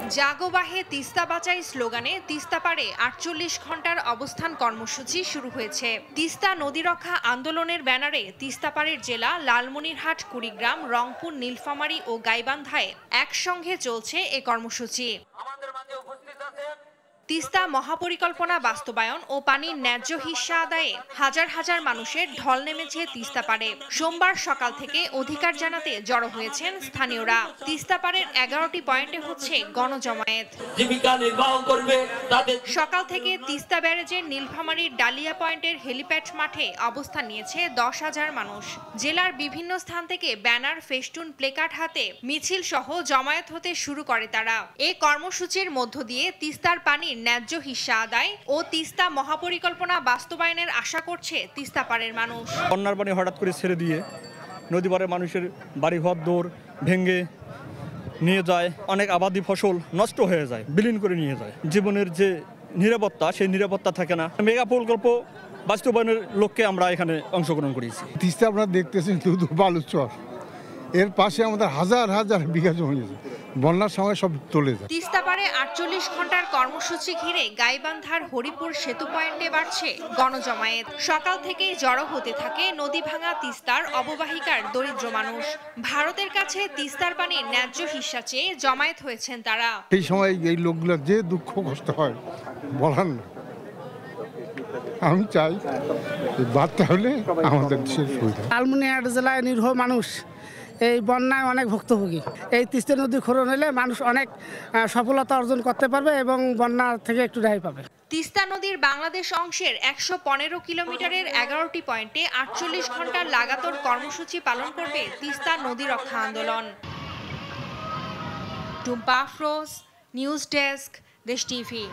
জাগোবাহে তিস্তা বাঁচাই স্লোগানে তিস্তা পাড়ে ৪৮ ঘন্টার অবস্থান কর্মসূচি শুরু হয়েছে। তিস্তা নদী রক্ষা আন্দোলনের ব্যানারে তিস্তাপাড়ের জেলা লালমনিরহাট, কুড়িগ্রাম, রংপুর, নীলফামারী ও গাইবান্ধায় একসঙ্গে চলছে এ কর্মসূচি। তিস্তা মহাপরিকল্পনা বাস্তবায়ন ও পানির ন্যায্য হিস্যা আদায়ে হাজার হাজার মানুষের ঢল নেমেছে তিস্তা পাড়ে। সোমবার সকাল থেকে অধিকার জানাতে জড়ো হয়েছেন স্থানীয়রা। তিস্তা পাড়ের ১১টি পয়েন্টে হচ্ছে গণজমায়েত। সকাল থেকে তিস্তা ব্যারেজের নীলফামারীর ডালিয়া পয়েন্টের হেলিপ্যাড মাঠে অবস্থান নিয়েছে ১০,০০০ মানুষ। জেলার বিভিন্ন স্থান থেকে ব্যানার, ফেস্টুন, প্লেকার্ড হাতে মিছিল সহ জমায়েত হতে শুরু করে তারা। এই কর্মসূচির মধ্য দিয়ে তিস্তার পানি ন্যায্য হিস্যা আদায় ও তিস্তা মহাপরিকল্পনা বাস্তবায়নের আশা করছে তিস্তাপাড়ের মানুষ। বন্যার পানি হঠাৎ করে ছেড়ে দিয়ে নদী পাড়ে মানুষের বাড়িঘর দৌড় ভেঙে নিয়ে যায়, অনেক আবাদি ফসল নষ্ট হয়ে যায়, বিলীন করে নিয়ে যায়। জীবনের যে নিরাপত্তা, সেই নিরাপত্তা থাকে না। মেগা প্রকল্প বাস্তবায়নের লক্ষ্যে আমরা এখানে অংশগ্রহণ করেছি। তিস্তা আপনারা দেখতেছেন শুধু বালুচর, এর পাশে আমাদের হাজার হাজার বিঘা জমি আছে, বন্যার সময় সব চলে যায়। তিস্তা পাড়ে ৪৮ ঘন্টার কর্মসূচি ঘিরে গাইবান্ধার হরিপুর সেতু পয়েন্টে বাড়ছে গণজমায়েত। সকাল থেকেই জড়ো হতে থাকে নদী ভাঙা তিস্তার অববাহিকার দরিদ্র মানুষ। ভারতের কাছে তিস্তার পানির ন্যায্য হিস্যা চেয়ে জমায়েত হয়েছেন তারা। এই সময় এই লোকগুলোর যে দুঃখ কষ্ট হয় বলার না। আমি চাই বার্তা হলে আমাদের দেশের সুবিধা। লালমনিরহাট জেলায় নিরীহ মানুষ এই বন্যায় অনেক ভুক্তভোগী। এই তিস্তা নদী খনন হলে মানুষ অনেক সফলতা অর্জন করতে পারবে এবং বন্যা থেকে একটু রেহাই পাবে। তিস্তা নদীর বাংলাদেশ অংশের ১১৫ কিলোমিটারের ১১টি পয়েন্টে ৪৮ ঘন্টার লাগাতার কর্মসূচি পালন করবে তিস্তা নদী রক্ষা আন্দোলন। টুম্পা আফরোজ, নিউজ ডেস্ক, দেশ টিভি।